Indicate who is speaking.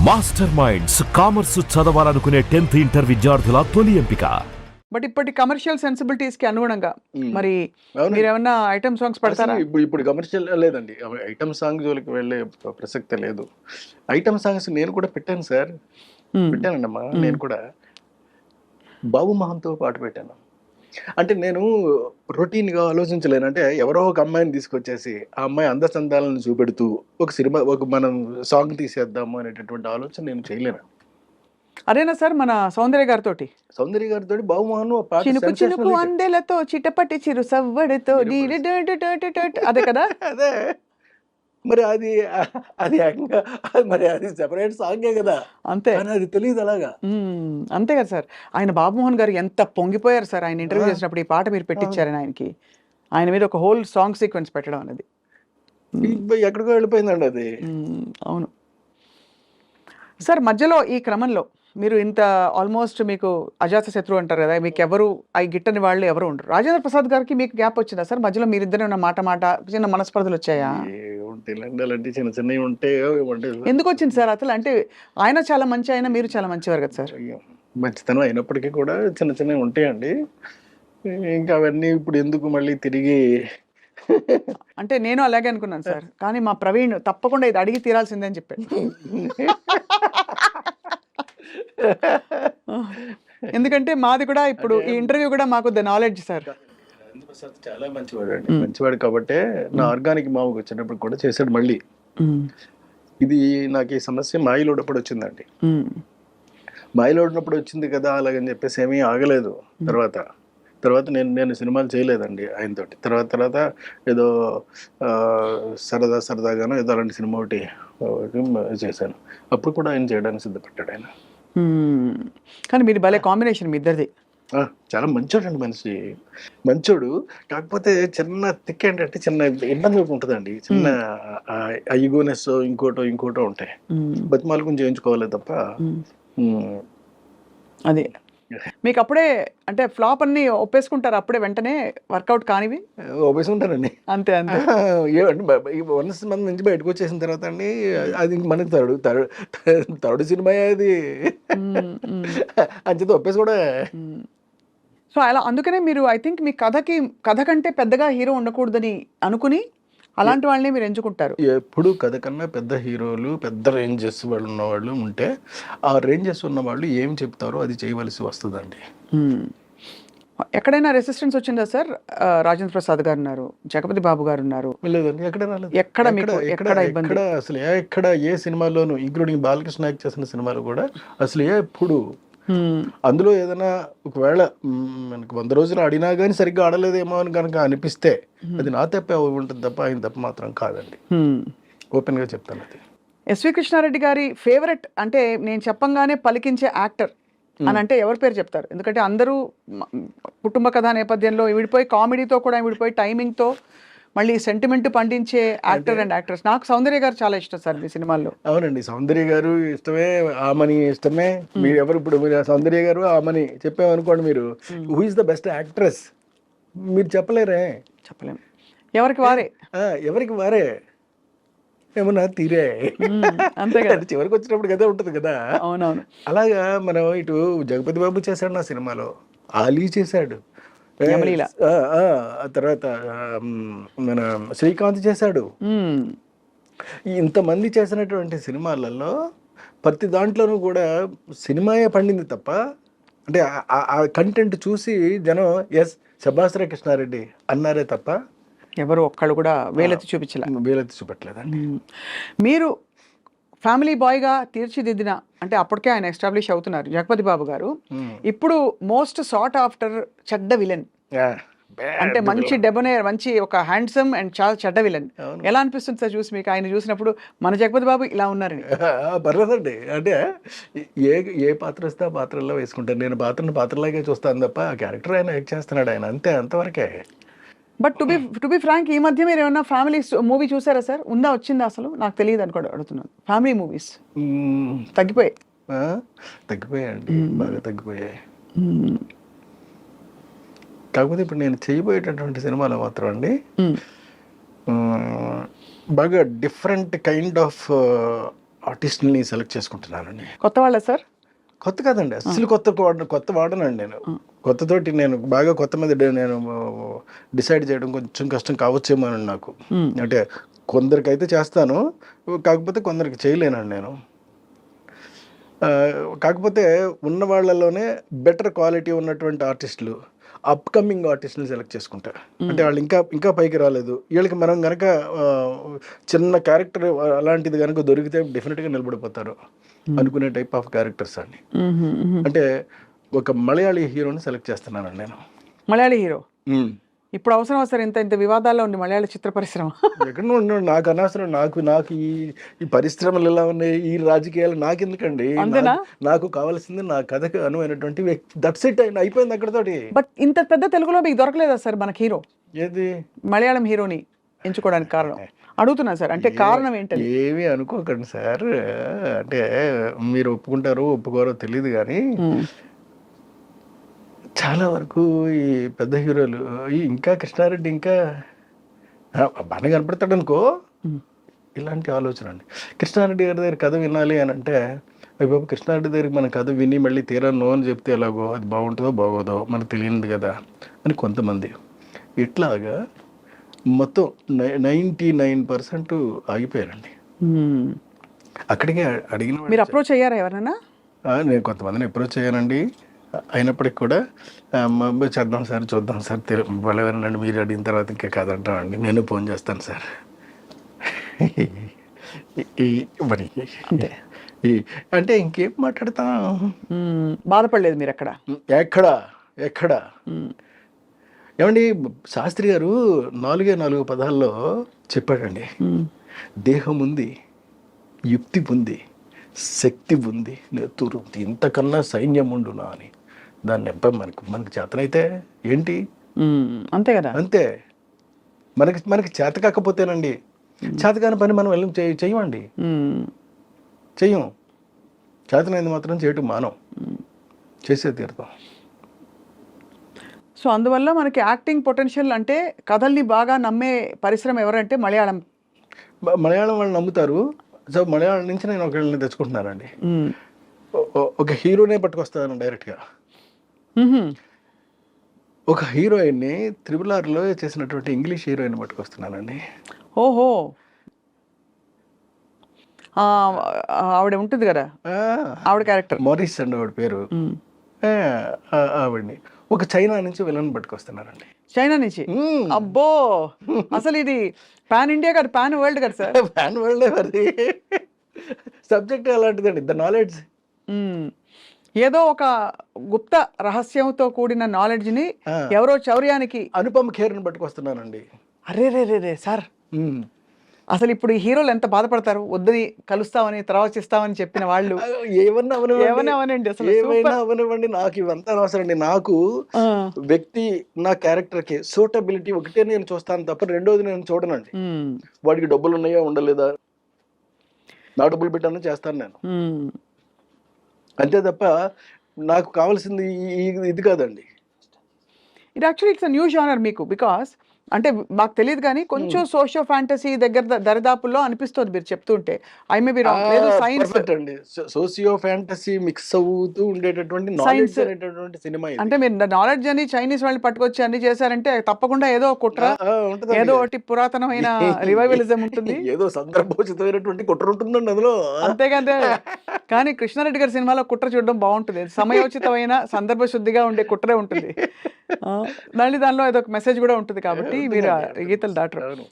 Speaker 1: Master minds commerce చదవాలనుకునే 10th inter విద్యార్థుల తొలి ఎంపిక.
Speaker 2: బట్ ఇప్పటి కమర్షియల్ సెన్సిబిలిటీస్ కి అనుగుణంగా మరి
Speaker 3: అవునండి.
Speaker 2: మీరు ఏమన్నా ఐటమ్ సాంగ్స్ పెడతారా?
Speaker 3: అసలు ఇప్పుడు కమర్షియల్ లేదండి. ఐటమ్ సాంగ్ జోలికి వెళ్ళే ప్రసక్తే లేదు. ఐటమ్ సాంగ్స్ నేను కూడా పెట్టాను సార్. పెట్టానండమ్మా. నేను కూడా బాబు మహంతో పాటు పెట్టాను. అంటే నేను రొటీన్గా ఆలోచించలేను. అంటే ఎవరో ఒక అమ్మాయిని తీసుకొచ్చేసి ఆ అమ్మాయి అందచందాలను చూపెడుతూ ఒక మనం సాంగ్ తీసేద్దాము అనేటటువంటి ఆలోచన నేను చేయలేను.
Speaker 2: అదేనా సార్ మన సౌందర్య గారితోటి
Speaker 3: సౌందర్య గారితో బాబు మోహన్ పాట
Speaker 2: చినుకు చినుకు
Speaker 3: sensational hit.
Speaker 2: అందెలతో చిటపటి చిరు సవ్వడితో అదే కదా.
Speaker 3: అదే మరి అది ఏకంగా మరి అది సెపరేట్ సాంగే కదా.
Speaker 2: అంతే
Speaker 3: కానీ అది తెలియదు అలాగా.
Speaker 2: అంతే కదా సార్. ఆయన బాబుమోహన్ గారు ఎంత పొంగిపోయారు సార్ ఆయన ఇంటర్వ్యూ చేసినప్పుడు ఈ పాట మీరు పెట్టించారని ఆయనకి. ఆయన మీద ఒక హోల్ సాంగ్ సీక్వెన్స్ పెట్టడం అనేది
Speaker 3: ఎక్కడికో వెళ్ళిపోయిందండి అది.
Speaker 2: అవును సార్. మధ్యలో ఈ క్రమంలో మీరు ఇంత ఆల్మోస్ట్ మీకు అజాత శత్రువు అంటారు కదా, మీకు ఎవరు అవి గిట్టని వాళ్ళు ఎవరు ఉండరు. రాజేంద్ర ప్రసాద్ గారికి మీకు గ్యాప్ వచ్చిందా సార్? మధ్యలో మీరిద్దరే ఉన్న మాట చిన్న మనస్పర్ధలు వచ్చాయా?
Speaker 3: అలాంటి చిన్న చిన్నవి ఉంటే
Speaker 2: ఎందుకు వచ్చింది సార్ అసలు? అంటే ఆయన చాలా మంచి, ఆయన మీరు చాలా మంచివారు కదా సార్.
Speaker 3: మంచితనం అయినప్పటికీ కూడా చిన్న చిన్నవి ఉంటాయండి. ఇంకా అవన్నీ ఇప్పుడు ఎందుకు మళ్ళీ తిరిగి
Speaker 2: అంటే నేను అలాగే అనుకున్నాను సార్. కానీ మా ప్రవీణ్ తప్పకుండా ఇది అడిగి తీరాల్సిందే అని చెప్పాడు. ఎందుకంటే మాది కూడా ఇప్పుడు ఈ ఇంటర్వ్యూ కూడా మాకు ద నాలెడ్జ్ సార్.
Speaker 3: చాలా మంచివాడు అండి. మంచివాడు కాబట్టే నా ఆర్గానిక్ మామకు వచ్చినప్పుడు కూడా చేశాడు. మళ్ళీ ఇది నాకు ఈ సమస్య మాయిలోడప్పుడు వచ్చిందండి. మాయిలోడినప్పుడు వచ్చింది కదా అలాగని చెప్పేసి ఏమీ ఆగలేదు. తర్వాత నేను సినిమాలు చేయలేదండి ఆయనతోటి. తర్వాత ఏదో సరదాగానో ఏదో అలాంటి సినిమా ఒకటి చేశాను. అప్పుడు కూడా ఆయన చేయడానికి సిద్ధపడ్డాడు ఆయన.
Speaker 2: కానీ మీరు భలే కాంబినేషన్ మీ ఇద్దరిది.
Speaker 3: చాలా మంచోడు అండి. మనిషి మంచోడు. కాకపోతే చిన్న తిక్క ఏంటంటే చిన్న ఇబ్బంది ఉంటుందండి. చిన్న ఈగోనెస్ ఇంకోటో ఉంటాయి. బతిమాలు కొంచెం చేయించుకోవాలి తప్ప.
Speaker 2: అదే మీకు అప్పుడే అంటే ఫ్లాప్ అన్ని ఒప్పేసుకుంటారు అప్పుడే వెంటనే వర్కౌట్ కానివి
Speaker 3: ఒప్పేసుకుంటారండి.
Speaker 2: అంతే
Speaker 3: వన్స్ మంది నుంచి బయటకు వచ్చేసిన తర్వాత అండి అది మనకి తరుడు సినిమా అది అంచేత ఒప్పేసి కూడా.
Speaker 2: సో అలా అందుకనే మీరు ఐ థింక్ మీ కథ కంటే పెద్దగా హీరో ఉండకూడదని అనుకుని అలాంటి వాళ్ళని మీరు ఎంచుకుంటారు.
Speaker 3: ఎప్పుడు కథ కన్నా పెద్ద హీరోలు, పెద్ద రేంజెస్ వాళ్ళు ఉన్నవాళ్ళు ఉంటే ఆ రేంజెస్ ఉన్న వాళ్ళు ఏం చెప్తారో అది చేయవలసి వస్తుందండి.
Speaker 2: ఎక్కడైనా రెసిస్టెన్స్ వచ్చిందా సార్? రాజేంద్ర ప్రసాద్ గారు ఉన్నారు, జగపతి బాబు గారు ఉన్నారు.
Speaker 3: లేదండి, ఎక్కడ రాలేదు. అసలు ఎక్కడ ఏ సినిమాలోనూ ఇంక్లూడింగ్ బాలకృష్ణ యాక్ట్ చేసిన సినిమాలు కూడా అసలు ఎప్పుడు అందులో ఏదైనా ఒకవేళ మనకు 100 రోజులు ఆడినా కానీ సరిగ్గా ఆడలేదేమో అని కనుక అనిపిస్తే అది నా తప్పే ఉంటుంది తప్ప ఆయన తప్ప మాత్రం కాదండి. ఓపెన్ గా చెప్తాను. అది
Speaker 2: ఎస్వి కృష్ణారెడ్డి గారి ఫేవరెట్ అంటే నేను చెప్పంగానే పలికించే యాక్టర్ అని అంటే ఎవరి పేరు చెప్తారు? ఎందుకంటే అందరూ కుటుంబ కథా నేపథ్యంలో విడిపోయి, కామెడీతో కూడా విడిపోయి, టైమింగ్తో మళ్ళీ సెంటిమెంట్ పండించే యాక్టర్ అండ్ యాక్ట్రెస్. నాకు సౌందర్య గారు చాలా ఇష్టం సార్ మీ సినిమాల్లో.
Speaker 3: అవునండి, సౌందర్య గారు ఇష్టమే, ఆమని ఇష్టమే. మీరు ఎవరు ఇప్పుడు మీరు సౌందర్య గారు ఆమని చెప్పామనుకోండి, మీరు who is the best actress మీరు చెప్పలేరే.
Speaker 2: చెప్పలేము. ఎవరికి వారే
Speaker 3: ఏమన్నా తీరే
Speaker 2: అంతే కదా.
Speaker 3: చివరికి వచ్చినప్పుడు కదా ఉంటుంది కదా.
Speaker 2: అవునవును.
Speaker 3: అలాగా మనం ఇటు జగపతి బాబు చేశాడు నా సినిమాలో, ఆలీ చేశాడు, తర్వాత మన శ్రీకాంత్ చేశాడు. ఇంతమంది చేసినటువంటి సినిమాలలో ప్రతి దాంట్లోనూ కూడా సినిమాయే పండింది తప్ప, అంటే ఆ కంటెంట్ చూసి జనం ఎస్ శభాస్ర కృష్ణారెడ్డి అన్నారే తప్ప
Speaker 2: ఎవరు ఒక్కళ్ళు కూడా వేలెత్తి
Speaker 3: చూపెట్టలేదండి.
Speaker 2: మీరు ఫ్యామిలీ బాయ్గా తీర్చిదిద్దిన, అంటే అప్పటికే ఆయన ఎస్టాబ్లిష్ అవుతున్నారు జగపతి బాబు గారు. ఇప్పుడు మోస్ట్ సాట్ ఆఫ్టర్ చెడ్డ విలన్, అంటే మంచి డెబోనేర్, మంచి ఒక హ్యాండ్సమ్ అండ్ చాలా చెడ్డ విలన్. ఎలా అనిపిస్తుంది సార్ చూసి మీకు? ఆయన చూసినప్పుడు మన జగపతి బాబు ఇలా ఉన్నారని.
Speaker 3: పర్లేదండి. అంటే ఏ పాత్ర వస్తే ఆ పాత్రలో వేసుకుంటాను. నేను పాత్రలాగే చూస్తాను తప్ప ఆ క్యారెక్టర్ ఆయన యాక్ట్ చేస్తున్నాడు ఆయన, అంతవరకే.
Speaker 2: బట్ టు బి ఫ్రాంక్, ఈ మధ్య మీరు ఏమన్నా ఫ్యామిలీ మూవీ చూసారా సార్? వచ్చిందా అసలు? నాకు తెలియదు అనుకోండి, అడుగుతున్నాను. ఫ్యామిలీ మూవీస్
Speaker 3: తగ్గిపోయాయండి, బాగా తగ్గిపోయాయి. కాకపోతే ఇప్పుడు నేను చేయబోయేటటువంటి సినిమాలో మాత్రం అండి బాగా డిఫరెంట్ కైండ్ ఆఫ్ ఆర్టిస్ట్ని సెలెక్ట్ చేసుకుంటున్నానండి.
Speaker 2: కొత్త వాళ్ళ సార్?
Speaker 3: కొత్త కాదండి, అసలు కొత్త వాడనండి నేను. కొత్తతోటి నేను బాగా కొత్త మీద నేను డిసైడ్ చేయడం కొంచెం కష్టం కావచ్చేమోనండి నాకు. అంటే కొందరికైతే చేస్తాను, కాకపోతే కొందరికి చేయలేనండి నేను. కాకపోతే ఉన్న వాళ్ళలోనే బెటర్ క్వాలిటీ ఉన్నటువంటి ఆర్టిస్టులు, అప్కమింగ్ ఆర్టిస్ట్ని సెలెక్ట్ చేసుకుంటా. అంటే వాళ్ళు ఇంకా పైకి రాలేదు, వీళ్ళకి మనం కనుక చిన్న క్యారెక్టర్ అలాంటిది కనుక దొరికితే డెఫినెట్గా నిలబడిపోతారు అనుకునే టైప్ ఆఫ్ క్యారెక్టర్స్ అండి. అంటే ఒక మలయాళీ హీరోని సెలెక్ట్ చేస్తున్నానండి నేను.
Speaker 2: మలయాళీ హీరో ఇప్పుడు అవసరం సార్? ఇంత వివాదాల్లో ఉంది మలయాళ చిత్ర పరిశ్రమ.
Speaker 3: ఎక్కడ నాకు అనవసరం, నాకు ఈ పరిశ్రమలు ఎలా ఉన్నాయి, ఈ రాజకీయాలు నాకెందుకండి? నాకు కావాల్సింది నా కథకు అనువైనటువంటి వ్యక్తి, దట్స్ ఇట్, అయిపోయింది అక్కడతోటి.
Speaker 2: బట్ ఇంత పెద్ద తెలుగులో మీకు దొరకలేదా సార్ మనకి హీరో?
Speaker 3: ఏది
Speaker 2: మలయాళం హీరోని ఎంచుకోవడానికి కారణం అడుగుతున్నా సార్, అంటే కారణం ఏంటంటే?
Speaker 3: ఏమీ అనుకోకండి సార్, అంటే మీరు ఒప్పుకుంటారో ఒప్పుకోరో తెలియదు కానీ చాలా వరకు ఈ పెద్ద హీరోలు ఇంకా కృష్ణారెడ్డి ఇంకా బాగానే కనపడతాడు అనుకో, ఇలాంటి ఆలోచన అండి. కృష్ణారెడ్డి గారి దగ్గర కథ వినాలి అని అంటే, బాబు కృష్ణారెడ్డి దగ్గరికి మన కథ విని మళ్ళీ తీరాను అని చెప్తే ఎలాగో, అది బాగుంటుందో బాగోదో మనకు తెలియదు కదా అని కొంతమంది. ఇట్లాగా మొత్తం 99% ఆగిపోయారండి. అక్కడికే అడిగిన
Speaker 2: మీరు అప్రోచ్ అయ్యారా ఎవరైనా?
Speaker 3: నేను కొంతమందిని అప్రోచ్ అయ్యానండి. అయినప్పటికి కూడా చేద్దాం సార్, చూద్దాం సార్, బలవేనండి మీరు అడిగిన తర్వాత ఇంకా కాదంటామండి, నేను ఫోన్ చేస్తాను సార్. మరి అంటే ఇంకేం మాట్లాడతాం?
Speaker 2: బాధపడలేదు మీరు అక్కడ?
Speaker 3: ఎక్కడ ఏమండి, శాస్త్రి గారు 4 పదాల్లో చెప్పాడండి, దేహం ఉంది, యుక్తి ఉంది, శక్తి ఉంది, నెత్తురు ఉంది, ఇంతకన్నా సైన్యం ఉండునా అని. దాన్ని మనకి చేతనైతే ఏంటి,
Speaker 2: అంతే కదా,
Speaker 3: అంతే. మనకి చేత కాకపోతేనండి, చేతకాని పని మనం వెళ్ళి చెయ్యమండి, చెయ్యం. చేతనైంది మాత్రం చేయటం మానం, చేసే తీరుతాం.
Speaker 2: సో అందువల్ల మనకి యాక్టింగ్ పొటెన్షియల్, అంటే కథల్ని బాగా నమ్మే పరిశ్రమ ఎవరంటే మలయాళం
Speaker 3: వాళ్ళు నమ్ముతారు. సో మలయాళం నుంచి నేను ఒకళ్ళని తెచ్చుకుంటున్నానండి. ఒక హీరోనే పట్టుకొస్తాను డైరెక్ట్గా. ఒక హీరోయిన్ని RRRలో చేసినటువంటి ఇంగ్లీష్ హీరోయిన్ పట్టుకొస్తున్నానండి.
Speaker 2: ఓహో, ఆవిడ ఉంటుంది కదా, ఆవిడ క్యారెక్టర్
Speaker 3: మారిస్ అండి ఆవిడ పేరు. ఆవిడ్ని ఒక చైనా నుంచి విలన్ పట్టుకొస్తున్నారండి.
Speaker 2: చైనా నుంచి? అబ్బో, అసలు ఇది పాన్ ఇండియా కాదు, పాన్ వరల్డ్ కదా సార్.
Speaker 3: పాన్ వరల్డ్ మరి, సబ్జెక్ట్ అలాంటిదండి, ద నాలెడ్జ్.
Speaker 2: ఏదో ఒక గుప్త రహస్యంతో కూడిన నాలెడ్జ్ ని ఎవరో చౌర్యానికి
Speaker 3: అనుపమ్ ఖేర్ని పట్టుకొస్తున్నానండి.
Speaker 2: అరే రే రే రే సార్, అసలు ఇప్పుడు ఈ హీరోలు ఎంత బాధపడతారు, వద్దని కలుస్తామని తర్వాత చేస్తామని చెప్పిన వాళ్ళు.
Speaker 3: ఏమన్నా
Speaker 2: అవనండి, అసలు
Speaker 3: ఏమైనా అవనివ్వండి, నాకు ఇవంతా అనవసరం అండి. నాకు వ్యక్తి, నా క్యారెక్టర్ కి సూటబిలిటీ ఒకటే నేను చూస్తాను తప్ప రెండోది నేను చూడనండి. వాడికి డబ్బులు ఉన్నాయా ఉండలేదా, నా డబ్బులు పెట్టాను చేస్తాను నేను, అంతే తప్ప నాకు కావాల్సింది ఇది కాదండి.
Speaker 2: ఇది యాక్చువల్లీ ఇట్స్ న్యూ జానర్ మీకు, బికాస్ అంటే మాకు తెలియదు కానీ కొంచెం సోషియో ఫ్యాంటసీ దగ్గర దరిదాపుల్లో అనిపిస్తుంది మీరు చెప్తుంటే. I may be wrong. లేదు, సైన్స్
Speaker 3: అండి, సోషియో ఫ్యాంటసీ మిక్స్ అవుతూ ఉండేటటువంటి నాలెడ్జ్ అనేటటువంటి సినిమా.
Speaker 2: అంటే మీరు నాలెడ్జ్ అని చైనీస్ వాళ్ళు పట్టుకొచ్చి అన్ని చేశారంటే తప్పకుండా ఏదో కుట్ర, ఏదో ఒకటి పురాతనమైన రివైవలిజం ఉంటుంది,
Speaker 3: ఏదో సందర్భోచితమైనటువంటి కుట్ర ఉంటుందండి అందులో,
Speaker 2: అంతేకాదే. కానీ కృష్ణారెడ్డి గారి సినిమాలో కుట్ర చూడడం బాగుంటుంది, సమయోచితమైన సందర్భ శుద్ధిగా ఉండే కుట్రే ఉంటుంది, మళ్ళీ దానిలో ఏదో ఒక మెసేజ్ కూడా ఉంటుంది, కాబట్టి మీరు గీతలు దాటరు.